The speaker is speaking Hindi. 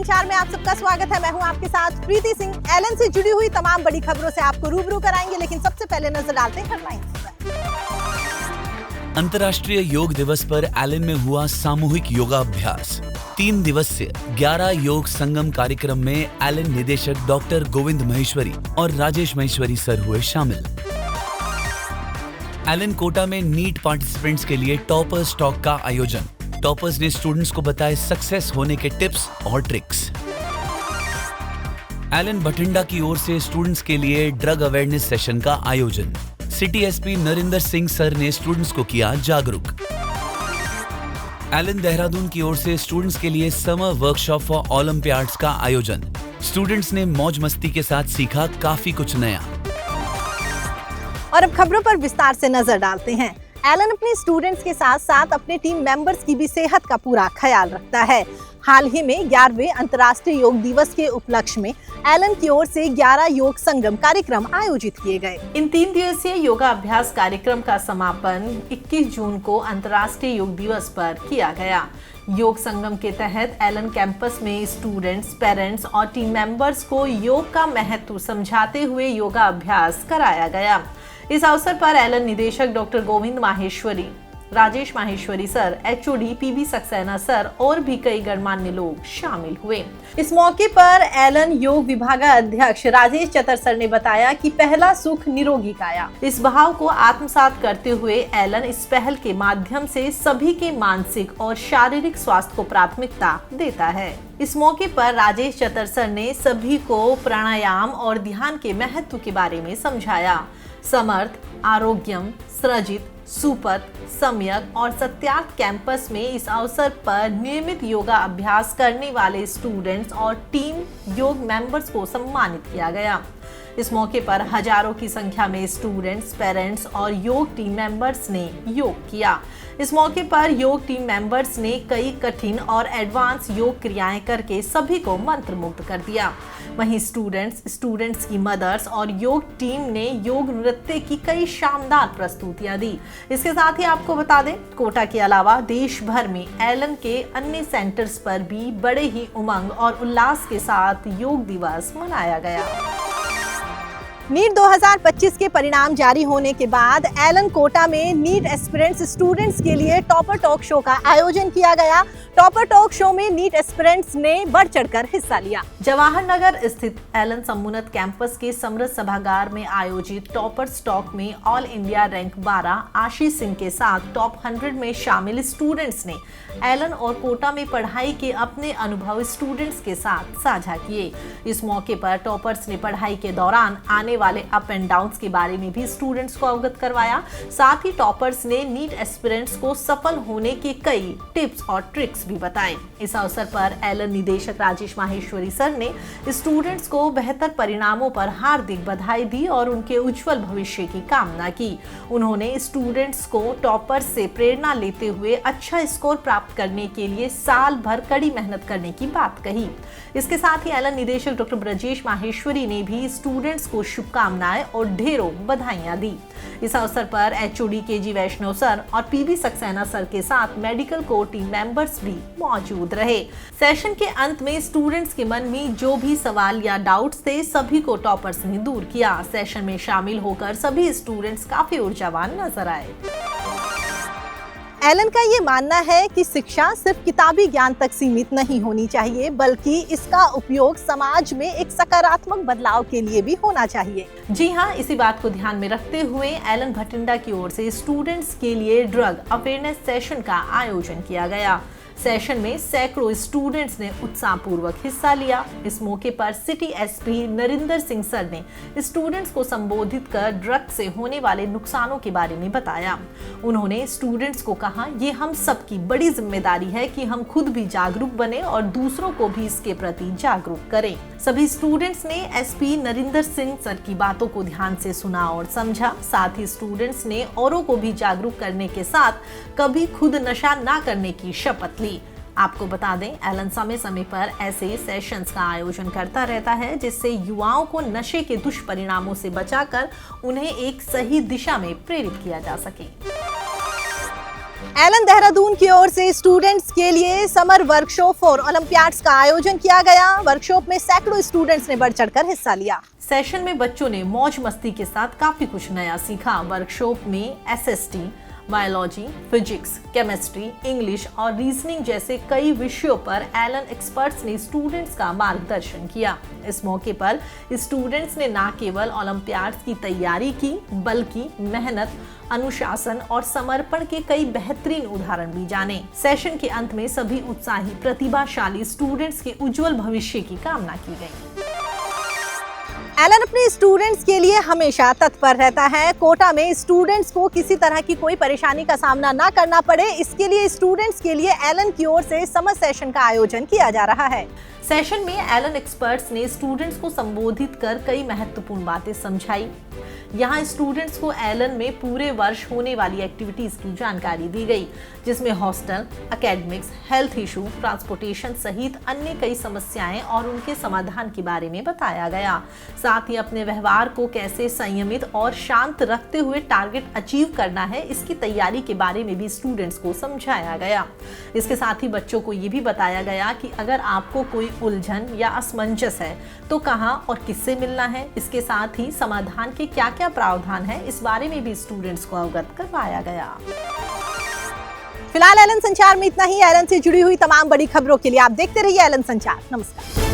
समाचार में आप सबका स्वागत है। मैं हूं आपके साथ प्रीति सिंह। एलन से जुड़ी हुई तमाम बड़ी खबरों से आपको रूबरू कराएंगे, लेकिन सबसे पहले नजर डालते हैं हेडलाइंस पर। अंतर्राष्ट्रीय योग दिवस पर एलन में हुआ सामूहिक योगाभ्यास। 3 दिवसीय 11 योग संगम कार्यक्रम में एलन निदेशक डॉक्टर गोविंद महेश्वरी और राजेश महेश्वरी सर हुए शामिल। एलन कोटा में नीट पार्टिसिपेंट्स के लिए टॉपर्स टॉक का आयोजन। टॉपर्स ने स्टूडेंट्स को बताए सक्सेस होने के टिप्स और ट्रिक्स। एलन बठिंडा की ओर से स्टूडेंट्स के लिए ड्रग अवेयरनेस सेशन का आयोजन। City SP Narinder Singh sir ने स्टूडेंट्स को किया जागरूक। एलन देहरादून की ओर से स्टूडेंट्स के लिए समर वर्कशॉप फॉर ओलंपियाड्स का आयोजन। स्टूडेंट्स ने मौज मस्ती के साथ सीखा काफी कुछ नया। और अब खबरों पर विस्तार से नजर डालते हैं। एलन अपने स्टूडेंट्स के साथ साथ अपने टीम मेंबर्स की भी सेहत का पूरा ख्याल रखता है। हाल ही में 11वें अंतर्राष्ट्रीय योग दिवस के उपलक्ष्य में एलन की ओर से 11 योग संगम कार्यक्रम आयोजित किए गए। इन 3 दिवसीय योगा अभ्यास कार्यक्रम का समापन 21 जून को अंतर्राष्ट्रीय योग दिवस पर किया गया। योग संगम के तहत एलन कैंपस में स्टूडेंट्स, पेरेंट्स और टीम मेंबर्स को योग का महत्व समझाते हुए योगा अभ्यास कराया गया। इस अवसर पर एलन निदेशक doctor Govind Maheshwari, Rajesh Maheshwari sir, HOD P B Saxena sir और भी कई गणमान्य लोग शामिल हुए। इस मौके पर एलन योग विभागाध्यक्ष राजेश चतर सर ने बताया कि पहला सुख निरोगी काया। इस भाव को आत्मसात करते हुए एलन इस पहल के माध्यम से सभी के मानसिक और शारीरिक स्वास्थ्य को प्राथमिकता देता है। इस मौके पर राजेश चतर सर ने सभी को प्राणायाम और ध्यान के महत्व के बारे में समझाया। समर्थ, आरोग्यम, सृजित, सुपथ, सम्यक और सत्यार्थ कैंपस में इस अवसर पर नियमित योगा अभ्यास करने वाले स्टूडेंट्स और टीम योग मेंबर्स को सम्मानित किया गया। इस मौके पर हजारों की संख्या में स्टूडेंट्स, पेरेंट्स और योग टीम मेंबर्स ने योग किया। इस मौके पर योग टीम मेंबर्स ने कई कठिन और एडवांस योग क्रियाएं करके सभी को मंत्रमुग्ध कर दिया। वहीं स्टूडेंट्स की मदर्स और योग टीम ने योग नृत्य की कई शानदार प्रस्तुतियां दी। इसके साथ ही आपको बता दें, कोटा के अलावा देश भर में एलन के अन्य सेंटर्स पर भी बड़े ही उमंग और उल्लास के साथ योग दिवस मनाया गया। नीट 2025 के परिणाम जारी होने के बाद एलन कोटा में नीट एस्पिरेंट्स स्टूडेंट्स के लिए टॉपर टॉक शो का आयोजन किया गया। टॉपर टॉक शो में नीट एस्पिरेंट्स ने बढ़ चढ़कर हिस्सा लिया। जवाहर नगर स्थित एलन समुन्नत कैंपस के समृद्ध सभागार में आयोजित टॉपर्स टॉक में all India rank 12 Ashish Singh के साथ टॉप 100 में शामिल स्टूडेंट्स ने एलन और कोटा में पढ़ाई के अपने अनुभव स्टूडेंट्स के साथ साझा किए। इस मौके पर टॉपर्स ने पढ़ाई के दौरान आने वाले अप एंड डाउन्स के बारे में भी स्टूडेंट्स को अवगत करवाया। साथ ही टॉपर्स ने नीट एस्पिरेंट्स को सफल होने के कई टिप्स और ट्रिक्स भी बताए। इस अवसर पर एलन निदेशक राजेश माहेश्वरी सर ने स्टूडेंट्स को बेहतर परिणामों पर हार्दिक बधाई दी और उनके उज्जवल भविष्य की कामना की। उन्होंने स्टूडेंट्स को टॉपर्स से प्रेरणा लेते हुए अच्छा स्कोर प्राप्त करने के लिए साल भर कड़ी मेहनत करने की बात कही। इसके साथ ही एलन निदेशक डॉक्टर ब्रजेश माहेश्वरी ने भी स्टूडेंट्स को शुभकामनाएं और ढेरों बधाइयां दी। इस अवसर पर एचओडी केजी वैष्णव सर और पीबी सक्सेना सर के साथ मेडिकल कोर टीम मेंबर्स भी मौजूद रहे। सेशन के अंत में स्टूडेंट्स के मन में जो भी सवाल या डाउट्स थे, सभी को टॉपर्स ने दूर किया। सेशन में शामिल होकर सभी स्टूडेंट्स काफी ऊर्जावान नजर आए। एलन का ये मानना है कि शिक्षा सिर्फ किताबी ज्ञान तक सीमित नहीं होनी चाहिए, बल्कि इसका उपयोग समाज में एक सकारात्मक बदलाव के लिए भी होना चाहिए। जी हाँ, इसी बात को ध्यान में रखते हुए एलन बठिंडा की ओर से स्टूडेंट्स के लिए ड्रग अवेयरनेस सेशन का आयोजन किया गया। सेशन में सैकड़ों स्टूडेंट्स ने उत्साहपूर्वक हिस्सा लिया। इस मौके पर city SP Narinder Singh sir ने स्टूडेंट्स को संबोधित कर ड्रग से होने वाले नुकसानों के बारे में बताया। उन्होंने स्टूडेंट्स को कहा, ये हम सबकी बड़ी जिम्मेदारी है कि हम खुद भी जागरूक बने और दूसरों को भी इसके प्रति जागरूक करें। सभी स्टूडेंट्स ने एसपी नरिंदर सिंह सर की बातों को ध्यान से सुना और समझा। साथ ही स्टूडेंट्स ने औरों को भी जागरूक करने के साथ कभी खुद नशा ना करने की शपथ ली। आपको बता दें, एलन समय समय पर ऐसे सेशंस का आयोजन करता रहता है, जिससे युवाओं को नशे के दुष्परिणामों से बचाकर उन्हें एक सही दिशा में प्रेरित किया जा सके। एलन देहरादून की ओर से स्टूडेंट्स के लिए समर वर्कशॉप फॉर ओलंपियाड्स का आयोजन किया गया। वर्कशॉप में सैकड़ों स्टूडेंट्स ने बढ़ चढ़कर हिस्सा लिया। सेशन में बच्चों ने मौज मस्ती के साथ काफी कुछ नया सीखा। वर्कशॉप में SST, biology, physics, chemistry, English और रीजनिंग जैसे कई विषयों पर एलन एक्सपर्ट्स ने स्टूडेंट्स का मार्गदर्शन किया। इस मौके पर स्टूडेंट्स ने न केवल ओलंपियाड्स की तैयारी की, बल्कि मेहनत, अनुशासन और समर्पण के कई बेहतरीन उदाहरण भी जाने। सेशन के अंत में सभी उत्साही प्रतिभाशाली स्टूडेंट्स के उज्जवल भविष्य की कामना की गई। एलन अपने स्टूडेंट्स के लिए हमेशा तत्पर रहता है। कोटा में स्टूडेंट्स को किसी तरह की कोई परेशानी का सामना ना करना पड़े, इसके लिए स्टूडेंट्स के लिए एलन की ओर से समर सेशन का आयोजन किया जा रहा है। सेशन में एलन एक्सपर्ट्स ने स्टूडेंट्स को संबोधित कर कई महत्वपूर्ण बातें समझाई। यहाँ स्टूडेंट्स को एलन में पूरे वर्ष होने वाली एक्टिविटीज की जानकारी दी गई, जिसमें hostel, academics, health issue, transportation सहित अन्य कई समस्याएं और उनके समाधान के बारे में बताया गया। साथ ही अपने व्यवहार को कैसे संयमित और शांत रखते हुए टारगेट अचीव करना है, इसकी तैयारी के बारे में भी स्टूडेंट्स को समझाया गया। इसके साथ ही बच्चों को ये भी बताया गया कि अगर आपको कोई उलझन या असमंजस है तो कहां और किससे मिलना है। इसके साथ ही समाधान के क्या क्या प्रावधान है, इस बारे में भी स्टूडेंट्स को अवगत करवाया गया। फिलहाल एलन संचार में इतना ही। एलन से जुड़ी हुई तमाम बड़ी खबरों के लिए आप देखते रहिए एलन संचार। नमस्कार।